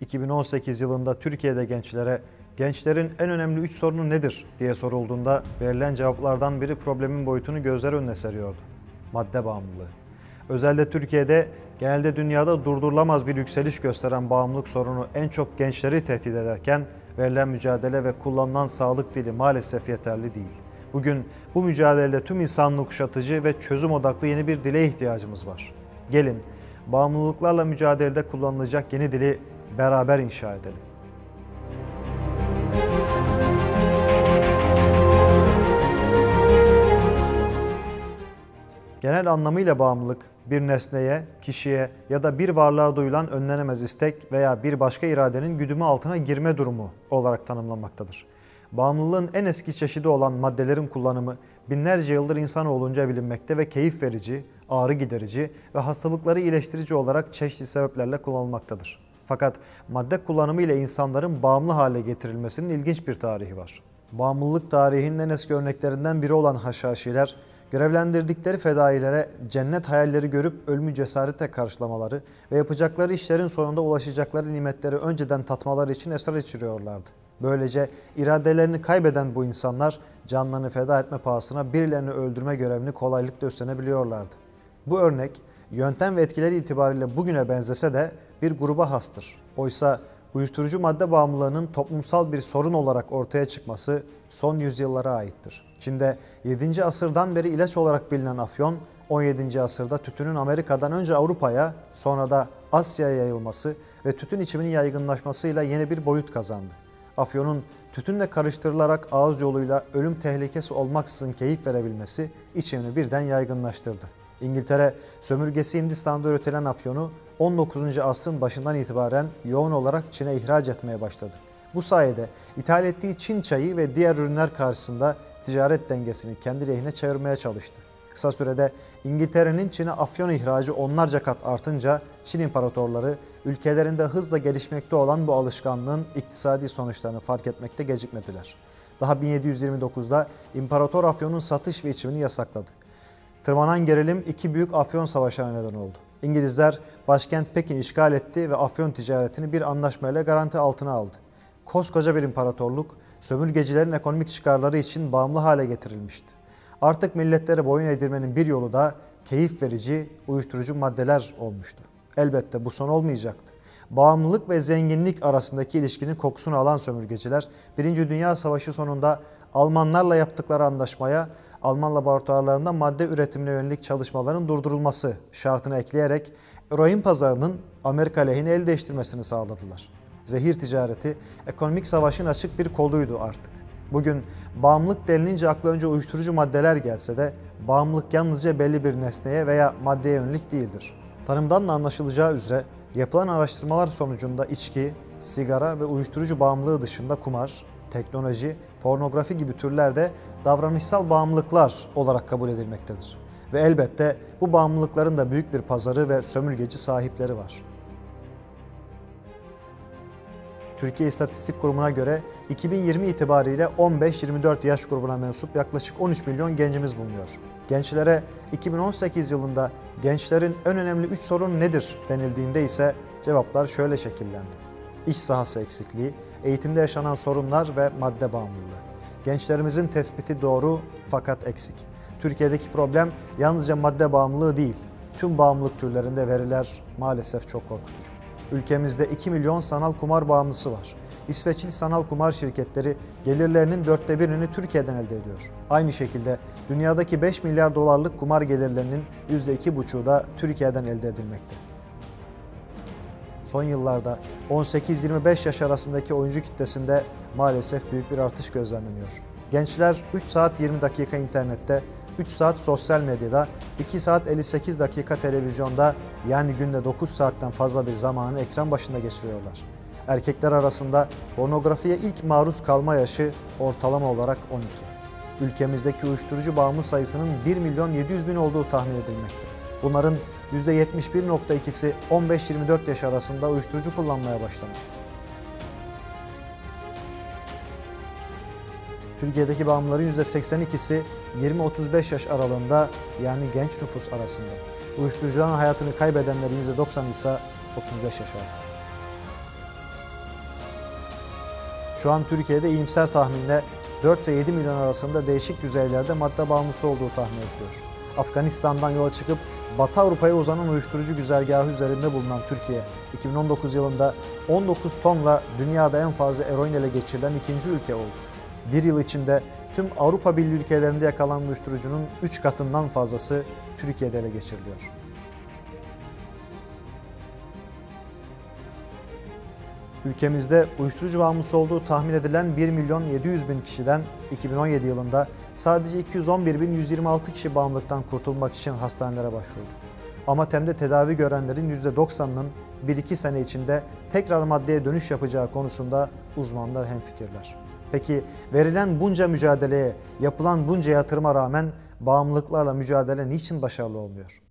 2018 yılında Türkiye'de gençlerin en önemli 3 sorunu nedir diye sorulduğunda verilen cevaplardan biri problemin boyutunu gözler önüne seriyordu. Madde bağımlılığı. Özellikle Türkiye'de, genelde dünyada durdurulamaz bir yükseliş gösteren bağımlılık sorunu en çok gençleri tehdit ederken verilen mücadele ve kullanılan sağlık dili maalesef yeterli değil. Bugün bu mücadelede tüm insanlığı kuşatıcı ve çözüm odaklı yeni bir dile ihtiyacımız var. Gelin, bağımlılıklarla mücadelede kullanılacak yeni dili beraber inşa edelim. Genel anlamıyla bağımlılık, bir nesneye, kişiye ya da bir varlığa duyulan önlenemez istek veya bir başka iradenin güdümü altına girme durumu olarak tanımlanmaktadır. Bağımlılığın en eski çeşidi olan maddelerin kullanımı binlerce yıldır insanoğlunca bilinmekte ve keyif verici, ağrı giderici ve hastalıkları iyileştirici olarak çeşitli sebeplerle kullanılmaktadır. Fakat madde kullanımı ile insanların bağımlı hale getirilmesinin ilginç bir tarihi var. Bağımlılık tarihinin en eski örneklerinden biri olan Haşhaşiler, görevlendirdikleri fedailere cennet hayalleri görüp ölümü cesaretle karşılamaları ve yapacakları işlerin sonunda ulaşacakları nimetleri önceden tatmaları için esrar içiriyorlardı. Böylece iradelerini kaybeden bu insanlar canlarını feda etme pahasına birilerini öldürme görevini kolaylıkla üstlenebiliyorlardı. Bu örnek yöntem ve etkileri itibariyle bugüne benzese de bir gruba hastır. Oysa uyuşturucu madde bağımlılığının toplumsal bir sorun olarak ortaya çıkması son yüzyıllara aittir. Çin'de 7. asırdan beri ilaç olarak bilinen afyon, 17. asırda tütünün Amerika'dan önce Avrupa'ya, sonra da Asya'ya yayılması ve tütün içiminin yaygınlaşmasıyla yeni bir boyut kazandı. Afyonun tütünle karıştırılarak ağız yoluyla ölüm tehlikesi olmaksızın keyif verebilmesi içimini birden yaygınlaştırdı. İngiltere, sömürgesi Hindistan'da üretilen afyonu 19. asrın başından itibaren yoğun olarak Çin'e ihraç etmeye başladı. Bu sayede ithal ettiği Çin çayı ve diğer ürünler karşısında ticaret dengesini kendi lehine çevirmeye çalıştı. Kısa sürede İngiltere'nin Çin'e afyon ihracı onlarca kat artınca Çin imparatorları ülkelerinde hızla gelişmekte olan bu alışkanlığın iktisadi sonuçlarını fark etmekte gecikmediler. Daha 1729'da İmparator afyonun satış ve içimini yasakladı. Tırmanan gerilim iki büyük afyon savaşlarına neden oldu. İngilizler başkent Pekin işgal etti ve afyon ticaretini bir anlaşmayla garanti altına aldı. Koskoca bir imparatorluk, sömürgecilerin ekonomik çıkarları için bağımlı hale getirilmişti. Artık milletlere boyun eğdirmenin bir yolu da keyif verici, uyuşturucu maddeler olmuştu. Elbette bu son olmayacaktı. Bağımlılık ve zenginlik arasındaki ilişkinin kokusunu alan sömürgeciler, 1. Dünya Savaşı sonunda Almanlarla yaptıkları anlaşmaya, Alman laboratuvarlarında madde üretimine yönelik çalışmaların durdurulması şartını ekleyerek eroin pazarının Amerika lehine el değiştirmesini sağladılar. Zehir ticareti ekonomik savaşın açık bir koluydu artık. Bugün bağımlılık denilince akla önce uyuşturucu maddeler gelse de bağımlılık yalnızca belli bir nesneye veya maddeye yönelik değildir. Tanımdan da anlaşılacağı üzere yapılan araştırmalar sonucunda içki, sigara ve uyuşturucu bağımlılığı dışında kumar, teknoloji, pornografi gibi türlerde davranışsal bağımlılıklar olarak kabul edilmektedir. Ve elbette bu bağımlılıkların da büyük bir pazarı ve sömürgeci sahipleri var. Türkiye İstatistik Kurumu'na göre 2020 itibariyle 15-24 yaş grubuna mensup yaklaşık 13 milyon gencimiz bulunuyor. Gençlere 2018 yılında gençlerin en önemli 3 sorunu nedir denildiğinde ise cevaplar şöyle şekillendi. İş sahası eksikliği, eğitimde yaşanan sorunlar ve madde bağımlılığı. Gençlerimizin tespiti doğru fakat eksik. Türkiye'deki problem yalnızca madde bağımlılığı değil, tüm bağımlılık türlerinde veriler maalesef çok korkutucu. Ülkemizde 2 milyon sanal kumar bağımlısı var. İsveçli sanal kumar şirketleri gelirlerinin 1/4'ünü Türkiye'den elde ediyor. Aynı şekilde dünyadaki 5 milyar dolarlık kumar gelirlerinin %2,5'u da Türkiye'den elde edilmekte. Son yıllarda 18-25 yaş arasındaki oyuncu kitlesinde maalesef büyük bir artış gözlemleniyor. Gençler 3 saat 20 dakika internette, 3 saat sosyal medyada, 2 saat 58 dakika televizyonda, yani günde 9 saatten fazla bir zamanı ekran başında geçiriyorlar. Erkekler arasında pornografiye ilk maruz kalma yaşı ortalama olarak 12. Ülkemizdeki uyuşturucu bağımlı sayısının 1.700.000 olduğu tahmin edilmekte. Bunların %71,2'si 15-24 yaş arasında uyuşturucu kullanmaya başlamış. Türkiye'deki bağımlıların %82'si 20-35 yaş aralığında, yani genç nüfus arasında. Uyuşturucudan hayatını kaybedenlerin %90'ı ise 35 yaş altı. Şu an Türkiye'de iyimser tahminle 4 ve 7 milyon arasında değişik düzeylerde madde bağımlısı olduğu tahmin ediliyor. Afganistan'dan yola çıkıp Batı Avrupa'ya uzanan uyuşturucu güzergahı üzerinde bulunan Türkiye, 2019 yılında 19 tonla dünyada en fazla eroin ele geçirilen ikinci ülke oldu. Bir yıl içinde tüm Avrupa Birliği ülkelerinde yakalanan uyuşturucunun 3 katından fazlası Türkiye'de ele geçiriliyor. Ülkemizde uyuşturucu bağımlısı olduğu tahmin edilen 1.700.000 kişiden 2017 yılında sadece 211.126 kişi bağımlılıktan kurtulmak için hastanelere başvurdu. Ama TEM'de tedavi görenlerin %90'ının 1-2 sene içinde tekrar maddeye dönüş yapacağı konusunda uzmanlar hemfikirler. Peki verilen bunca mücadeleye, yapılan bunca yatırıma rağmen bağımlılıklarla mücadele niçin başarılı olmuyor?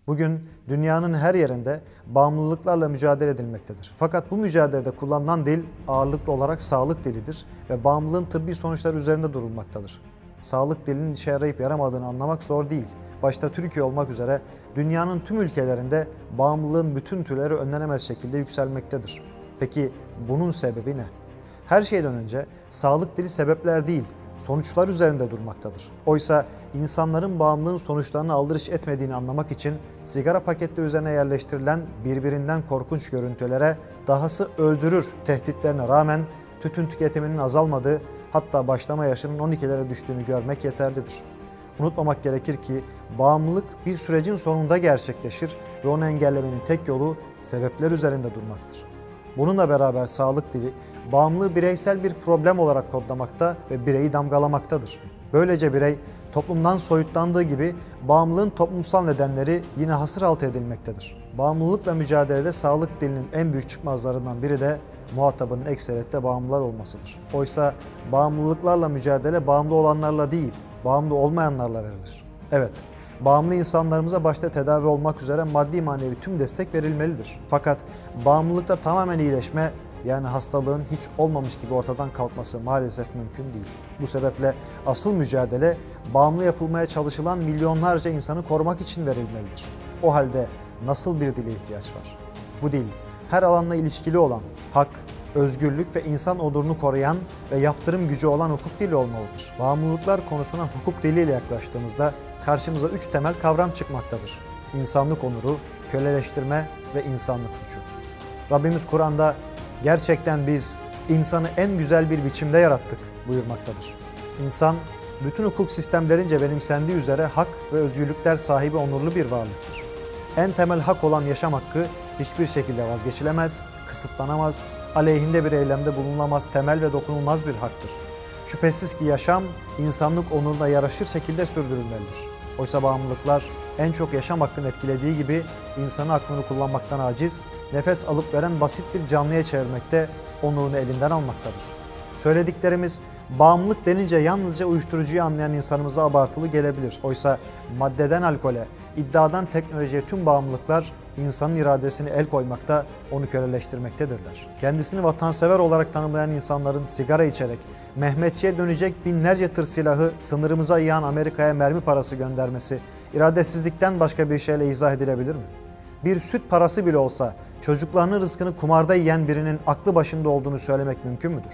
Bugün dünyanın her yerinde bağımlılıklarla mücadele edilmektedir. Fakat bu mücadelede kullanılan dil ağırlıklı olarak sağlık dilidir ve bağımlılığın tıbbi sonuçları üzerinde durulmaktadır. Sağlık dilinin işe yarayıp yaramadığını anlamak zor değil. Başta Türkiye olmak üzere dünyanın tüm ülkelerinde bağımlılığın bütün türleri önlenemez şekilde yükselmektedir. Peki bunun sebebi ne? Her şeyden önce sağlık dili sebepler değil, sonuçlar üzerinde durmaktadır. Oysa insanların bağımlılığın sonuçlarına aldırış etmediğini anlamak için sigara paketleri üzerine yerleştirilen birbirinden korkunç görüntülere, dahası öldürür tehditlerine rağmen tütün tüketiminin azalmadığı, hatta başlama yaşının 12'lere düştüğünü görmek yeterlidir. Unutmamak gerekir ki bağımlılık bir sürecin sonunda gerçekleşir ve onu engellemenin tek yolu sebepler üzerinde durmaktır. Bununla beraber sağlık dili, bağımlılığı bireysel bir problem olarak kodlamakta ve bireyi damgalamaktadır. Böylece birey toplumdan soyutlandığı gibi bağımlılığın toplumsal nedenleri yine hasır altı edilmektedir. Bağımlılıkla mücadelede sağlık dilinin en büyük çıkmazlarından biri de muhatabının ekseriyette bağımlılar olmasıdır. Oysa bağımlılıklarla mücadele bağımlı olanlarla değil, bağımlı olmayanlarla verilir. Evet, bağımlı insanlarımıza başta tedavi olmak üzere maddi manevi tüm destek verilmelidir. Fakat bağımlılıkta tamamen iyileşme, yani hastalığın hiç olmamış gibi ortadan kalkması maalesef mümkün değil. Bu sebeple asıl mücadele bağımlı yapılmaya çalışılan milyonlarca insanı korumak için verilmelidir. O halde nasıl bir dile ihtiyaç var? Bu dil her alanla ilişkili olan, hak, özgürlük ve insan onurunu koruyan ve yaptırım gücü olan hukuk dili olmalıdır. Bağımlılıklar konusuna hukuk diliyle yaklaştığımızda karşımıza 3 temel kavram çıkmaktadır. İnsanlık onuru, köleleştirme ve insanlık suçu. Rabbimiz Kur'an'da gerçekten biz insanı en güzel bir biçimde yarattık buyurmaktadır. İnsan, bütün hukuk sistemlerince benimsendiği üzere hak ve özgürlükler sahibi onurlu bir varlıktır. En temel hak olan yaşam hakkı hiçbir şekilde vazgeçilemez, kısıtlanamaz, aleyhinde bir eylemde bulunulamaz, temel ve dokunulmaz bir haktır. Şüphesiz ki yaşam, insanlık onuruna yaraşır şekilde sürdürülmelidir. Oysa bağımlılıklar en çok yaşam hakkını etkilediği gibi insanı aklını kullanmaktan aciz, nefes alıp veren basit bir canlıya çevirmekte, onurunu elinden almaktadır. Söylediklerimiz bağımlılık denince yalnızca uyuşturucuyu anlayan insanımıza abartılı gelebilir. Oysa maddeden alkole, iddiadan teknolojiye tüm bağımlılıklar insanın iradesini el koymakta, onu köleleştirmektedirler. Kendisini vatansever olarak tanımlayan insanların sigara içerek Mehmetçiğe dönecek binlerce tır silahı sınırımıza yığan Amerika'ya mermi parası göndermesi iradesizlikten başka bir şeyle izah edilebilir mi? Bir süt parası bile olsa çocuklarının rızkını kumarda yiyen birinin aklı başında olduğunu söylemek mümkün müdür?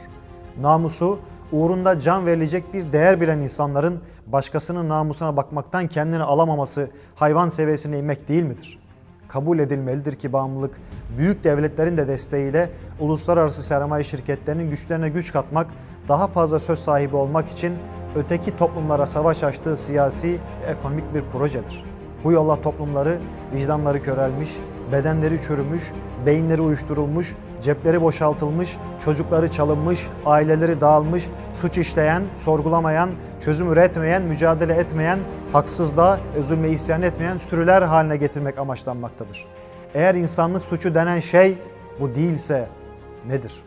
Namusu, uğrunda can verilecek bir değer bilen insanların başkasının namusuna bakmaktan kendini alamaması hayvan seviyesine inmek değil midir? Kabul edilmelidir ki bağımlılık, büyük devletlerin de desteğiyle uluslararası sermaye şirketlerinin güçlerine güç katmak, daha fazla söz sahibi olmak için öteki toplumlara savaş açtığı siyasi ve ekonomik bir projedir. Bu yolla toplumları, vicdanları körelmiş, bedenleri çürümüş, beyinleri uyuşturulmuş, cepleri boşaltılmış, çocukları çalınmış, aileleri dağılmış, suç işleyen, sorgulamayan, çözüm üretmeyen, mücadele etmeyen, haksızlığa, zulme isyan etmeyen sürüler haline getirmek amaçlanmaktadır. Eğer insanlık suçu denen şey bu değilse nedir?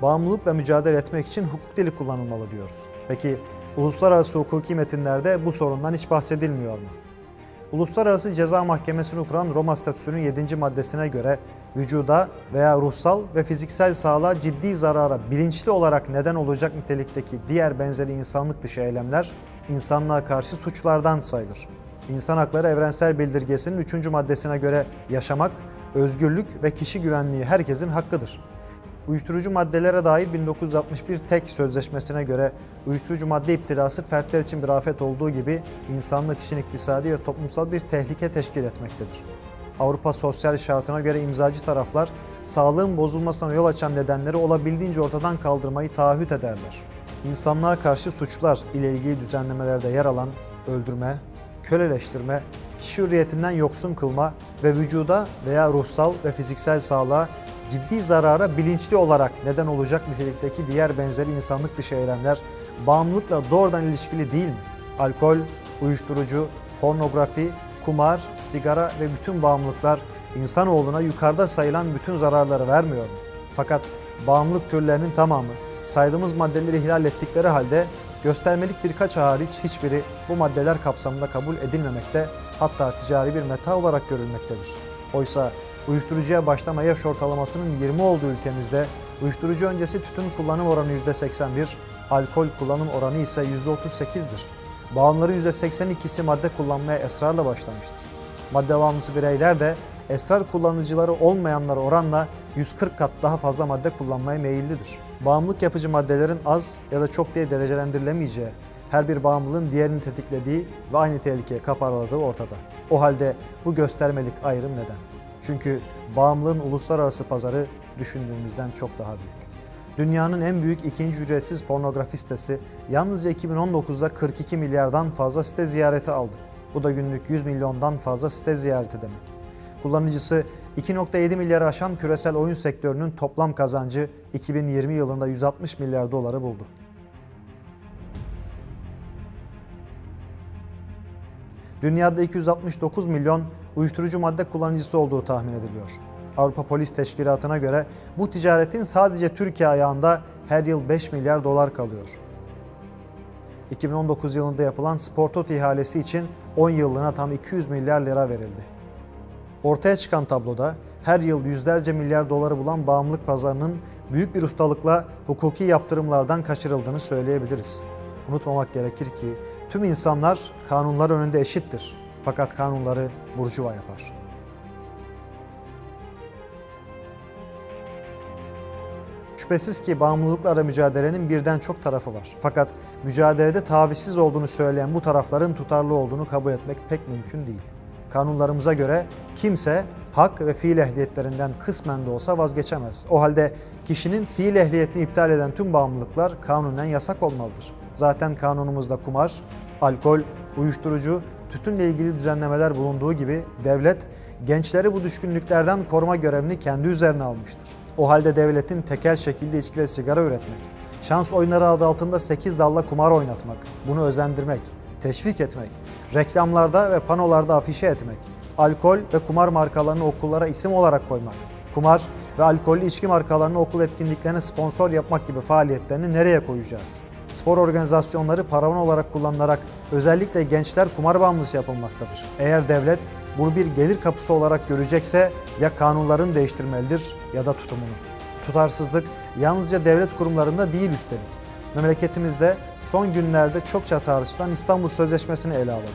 Bağımlılıkla mücadele etmek için hukuk dili kullanılmalı diyoruz. Peki uluslararası hukuki metinlerde bu sorundan hiç bahsedilmiyor mu? Uluslararası Ceza Mahkemesi'ni kuran Roma Statüsü'nün 7. maddesine göre vücuda veya ruhsal ve fiziksel sağlığa ciddi zarara bilinçli olarak neden olacak nitelikteki diğer benzeri insanlık dışı eylemler insanlığa karşı suçlardan sayılır. İnsan Hakları Evrensel Bildirgesi'nin 3. maddesine göre yaşamak, özgürlük ve kişi güvenliği herkesin hakkıdır. Uyuşturucu maddelere dair 1961 TEK Sözleşmesi'ne göre uyuşturucu madde iptilası fertler için bir afet olduğu gibi insanlık için iktisadi ve toplumsal bir tehlike teşkil etmektedir. Avrupa Sosyal Şartı'na göre imzacı taraflar sağlığın bozulmasına yol açan nedenleri olabildiğince ortadan kaldırmayı taahhüt ederler. İnsanlığa karşı suçlar ile ilgili düzenlemelerde yer alan öldürme, köleleştirme, kişi hürriyetinden yoksun kılma ve vücuda veya ruhsal ve fiziksel sağlığa ciddi zarara bilinçli olarak neden olacak nitelikteki diğer benzeri insanlık dışı eylemler bağımlılıkla doğrudan ilişkili değil mi? Alkol, uyuşturucu, pornografi, kumar, sigara ve bütün bağımlılıklar insanoğluna yukarıda sayılan bütün zararları vermiyor mu? Fakat bağımlılık türlerinin tamamı saydığımız maddeleri ihlal ettikleri halde göstermelik birkaç hariç hiçbiri bu maddeler kapsamında kabul edilmemekte, hatta ticari bir meta olarak görülmektedir. Oysa uyuşturucuya başlama yaş ortalamasının 20 olduğu ülkemizde uyuşturucu öncesi tütün kullanım oranı %81, alkol kullanım oranı ise %38'dir. Bağımlıların %82'si madde kullanmaya esrarla başlamıştır. Madde bağımlısı bireyler de esrar kullanıcıları olmayanlara oranla 140 kat daha fazla madde kullanmaya meyillidir. Bağımlılık yapıcı maddelerin az ya da çok diye derecelendirilemeyeceği, her bir bağımlılığın diğerini tetiklediği ve aynı tehlikeye kaparladığı ortada. O halde bu göstermelik ayrım neden? Çünkü bağımlılığın uluslararası pazarı düşündüğümüzden çok daha büyük. Dünyanın en büyük ikinci ücretsiz pornografi sitesi yalnızca 2019'da 42 milyardan fazla site ziyareti aldı. Bu da günlük 100 milyondan fazla site ziyareti demek. Kullanıcısı 2,7 milyarı aşan küresel oyun sektörünün toplam kazancı 2020 yılında 160 milyar doları buldu. Dünyada 269 milyon uyuşturucu madde kullanıcısı olduğu tahmin ediliyor. Avrupa Polis Teşkilatı'na göre bu ticaretin sadece Türkiye ayağında her yıl 5 milyar dolar kalıyor. 2019 yılında yapılan Spor Toto ihalesi için 10 yıllığına tam 200 milyar lira verildi. Ortaya çıkan tabloda her yıl yüzlerce milyar doları bulan bağımlılık pazarının büyük bir ustalıkla hukuki yaptırımlardan kaçırıldığını söyleyebiliriz. Unutmamak gerekir ki tüm insanlar kanunlar önünde eşittir. Fakat kanunları burjuva yapar. Şüphesiz ki bağımlılıklarla mücadelenin birden çok tarafı var. Fakat mücadelede tavizsiz olduğunu söyleyen bu tarafların tutarlı olduğunu kabul etmek pek mümkün değil. Kanunlarımıza göre kimse hak ve fiil ehliyetlerinden kısmen de olsa vazgeçemez. O halde kişinin fiil ehliyetini iptal eden tüm bağımlılıklar kanunen yasak olmalıdır. Zaten kanunumuzda kumar, alkol, uyuşturucu, tütünle ilgili düzenlemeler bulunduğu gibi devlet gençleri bu düşkünlüklerden koruma görevini kendi üzerine almıştır. O halde devletin tekel şekilde içki ve sigara üretmek, şans oyunları adı altında 8 dalla kumar oynatmak, bunu özendirmek, teşvik etmek, reklamlarda ve panolarda afişe etmek, alkol ve kumar markalarını okullara isim olarak koymak, kumar ve alkollü içki markalarını okul etkinliklerine sponsor yapmak gibi faaliyetlerini nereye koyacağız? Spor organizasyonları paravan olarak kullanılarak özellikle gençler kumar bağımlısı yapılmaktadır. Eğer devlet bunu bir gelir kapısı olarak görecekse ya kanunlarını değiştirmelidir ya da tutumunu. Tutarsızlık yalnızca devlet kurumlarında değil üstelik. Memleketimizde son günlerde çokça tartışılan İstanbul Sözleşmesi'ni ele alalım.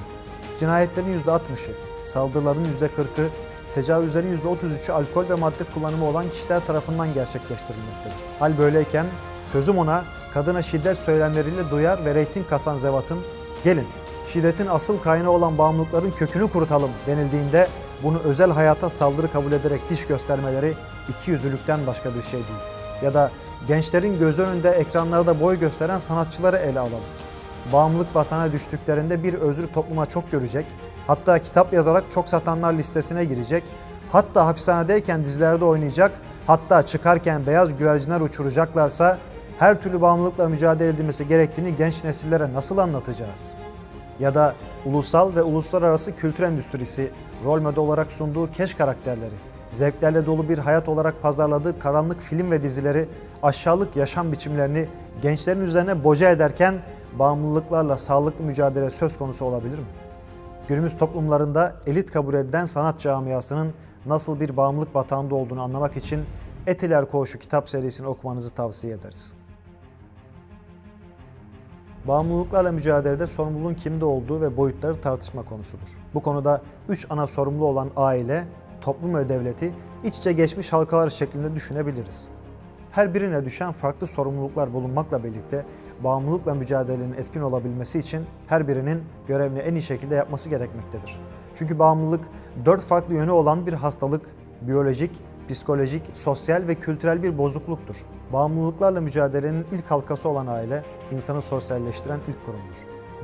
Cinayetlerin %60'ı, saldırıların %40'ı, tecavüzlerin %33'ü alkol ve madde kullanımı olan kişiler tarafından gerçekleştirilmektedir. Hal böyleyken sözüm ona kadına şiddet söylemleriyle duyar ve reyting kasan zevatın "Gelin, şiddetin asıl kaynağı olan bağımlılıkların kökünü kurutalım" denildiğinde bunu özel hayata saldırı kabul ederek diş göstermeleri ikiyüzlülükten başka bir şey değil. Ya da gençlerin göz önünde ekranlarda boy gösteren sanatçıları ele alalım. Bağımlılık batağına düştüklerinde bir özrü topluma çok görecek, hatta kitap yazarak çok satanlar listesine girecek, hatta hapishanedeyken dizilerde oynayacak, hatta çıkarken beyaz güvercinler uçuracaklarsa her türlü bağımlılıkla mücadele edilmesi gerektiğini genç nesillere nasıl anlatacağız? Ya da ulusal ve uluslararası kültür endüstrisi rol model olarak sunduğu keş karakterleri, zevklerle dolu bir hayat olarak pazarladığı karanlık film ve dizileri, aşağılık yaşam biçimlerini gençlerin üzerine boca ederken bağımlılıklarla sağlıklı mücadele söz konusu olabilir mi? Günümüz toplumlarında elit kabul edilen sanat camiasının nasıl bir bağımlılık batağında olduğunu anlamak için Etiler Koğuşu kitap serisini okumanızı tavsiye ederiz. Bağımlılıklarla mücadelede sorumluluğun kimde olduğu ve boyutları tartışma konusudur. Bu konuda 3 ana sorumlu olan aile, toplum ve devleti iç içe geçmiş halkalar şeklinde düşünebiliriz. Her birine düşen farklı sorumluluklar bulunmakla birlikte bağımlılıkla mücadelenin etkin olabilmesi için her birinin görevini en iyi şekilde yapması gerekmektedir. Çünkü bağımlılık 4 farklı yönü olan bir hastalık, biyolojik, psikolojik, sosyal ve kültürel bir bozukluktur. Bağımlılıklarla mücadelenin ilk halkası olan aile, insanı sosyalleştiren ilk kurumdur.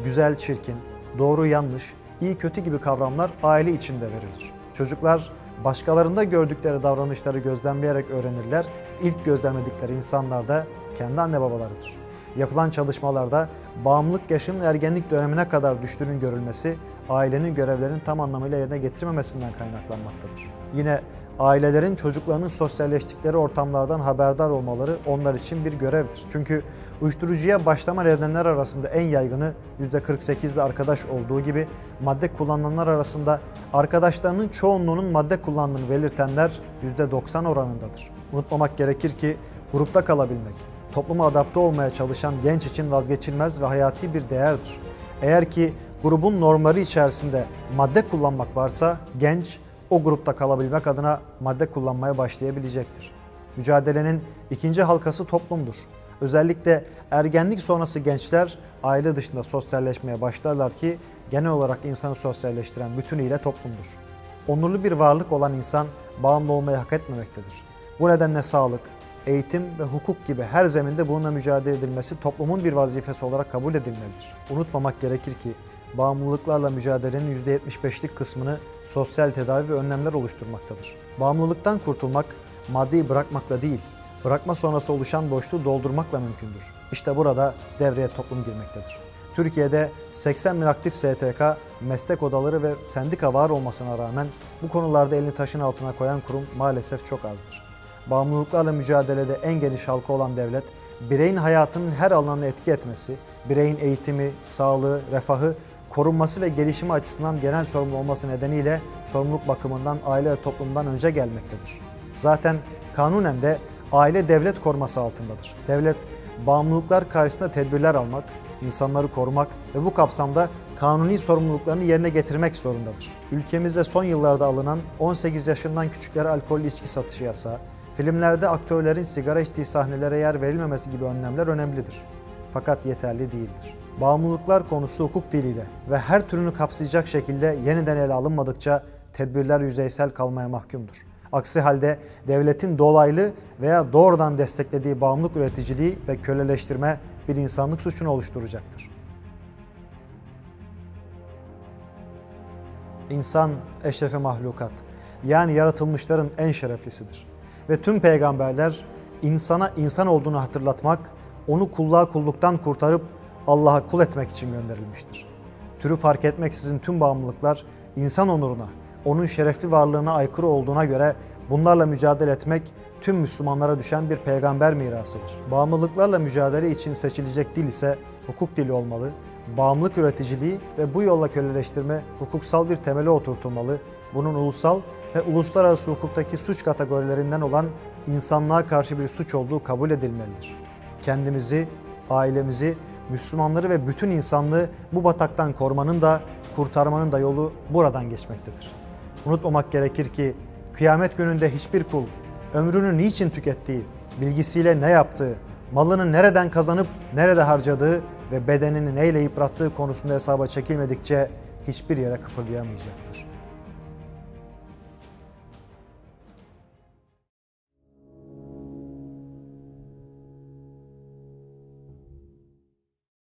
Güzel, çirkin, doğru, yanlış, iyi, kötü gibi kavramlar aile içinde verilir. Çocuklar başkalarında gördükleri davranışları gözlemleyerek öğrenirler. İlk gözlemledikleri insanlar da kendi anne babalarıdır. Yapılan çalışmalarda bağımlılık yaşının ergenlik dönemine kadar düştüğünün görülmesi, ailenin görevlerini tam anlamıyla yerine getirmemesinden kaynaklanmaktadır. Yine ailelerin çocuklarının sosyalleştikleri ortamlardan haberdar olmaları onlar için bir görevdir. Çünkü uyuşturucuya başlama nedenler arasında en yaygını %48'de arkadaş olduğu gibi madde kullananlar arasında arkadaşlarının çoğunluğunun madde kullandığını belirtenler %90 oranındadır. Unutmamak gerekir ki grupta kalabilmek, topluma adapte olmaya çalışan genç için vazgeçilmez ve hayati bir değerdir. Eğer ki grubun normları içerisinde madde kullanmak varsa genç o grupta kalabilmek adına madde kullanmaya başlayabilecektir. Mücadelenin ikinci halkası toplumdur. Özellikle ergenlik sonrası gençler aile dışında sosyalleşmeye başlarlar ki genel olarak insanı sosyalleştiren bütünüyle toplumdur. Onurlu bir varlık olan insan bağımlı olmayı hak etmemektedir. Bu nedenle sağlık, eğitim ve hukuk gibi her zeminde bununla mücadele edilmesi toplumun bir vazifesi olarak kabul edilmelidir. Unutmamak gerekir ki bağımlılıklarla mücadelenin %75'lik kısmını sosyal tedavi ve önlemler oluşturmaktadır. Bağımlılıktan kurtulmak, maddeyi bırakmakla değil, bırakma sonrası oluşan boşluğu doldurmakla mümkündür. İşte burada devreye toplum girmektedir. Türkiye'de 80 bin aktif STK, meslek odaları ve sendika var olmasına rağmen bu konularda elini taşın altına koyan kurum maalesef çok azdır. Bağımlılıklarla mücadelede en geniş halka olan devlet, bireyin hayatının her alanına etki etmesi, bireyin eğitimi, sağlığı, refahı, korunması ve gelişimi açısından genel sorumlu olması nedeniyle sorumluluk bakımından aile ve toplumdan önce gelmektedir. Zaten kanunen de aile devlet koruması altındadır. Devlet, bağımlılıklar karşısında tedbirler almak, insanları korumak ve bu kapsamda kanuni sorumluluklarını yerine getirmek zorundadır. Ülkemizde son yıllarda alınan 18 yaşından küçüklere alkollü içki satışı yasağı, filmlerde aktörlerin sigara içtiği sahnelere yer verilmemesi gibi önlemler önemlidir. Fakat yeterli değildir. Bağımlılıklar konusu hukuk diliyle ve her türünü kapsayacak şekilde yeniden ele alınmadıkça tedbirler yüzeysel kalmaya mahkumdur. Aksi halde devletin dolaylı veya doğrudan desteklediği bağımlılık üreticiliği ve köleleştirme bir insanlık suçunu oluşturacaktır. İnsan eşrefi mahlukat, yani yaratılmışların en şereflisidir. Ve tüm peygamberler insana insan olduğunu hatırlatmak, onu kulluğa kulluktan kurtarıp Allah'a kul etmek için gönderilmiştir. Türü fark etmeksizin tüm bağımlılıklar insan onuruna, onun şerefli varlığına aykırı olduğuna göre bunlarla mücadele etmek tüm Müslümanlara düşen bir peygamber mirasıdır. Bağımlılıklarla mücadele için seçilecek dil ise hukuk dili olmalı, bağımlılık üreticiliği ve bu yolla köleleştirme hukuksal bir temele oturtulmalı, bunun ulusal ve uluslararası hukuktaki suç kategorilerinden olan insanlığa karşı bir suç olduğu kabul edilmelidir. Kendimizi, ailemizi, Müslümanları ve bütün insanlığı bu bataktan korumanın da kurtarmanın da yolu buradan geçmektedir. Unutmamak gerekir ki kıyamet gününde hiçbir kul ömrünü niçin tükettiği, bilgisiyle ne yaptığı, malını nereden kazanıp nerede harcadığı ve bedenini neyle yıprattığı konusunda hesaba çekilmedikçe hiçbir yere kıpırdayamayacaktır.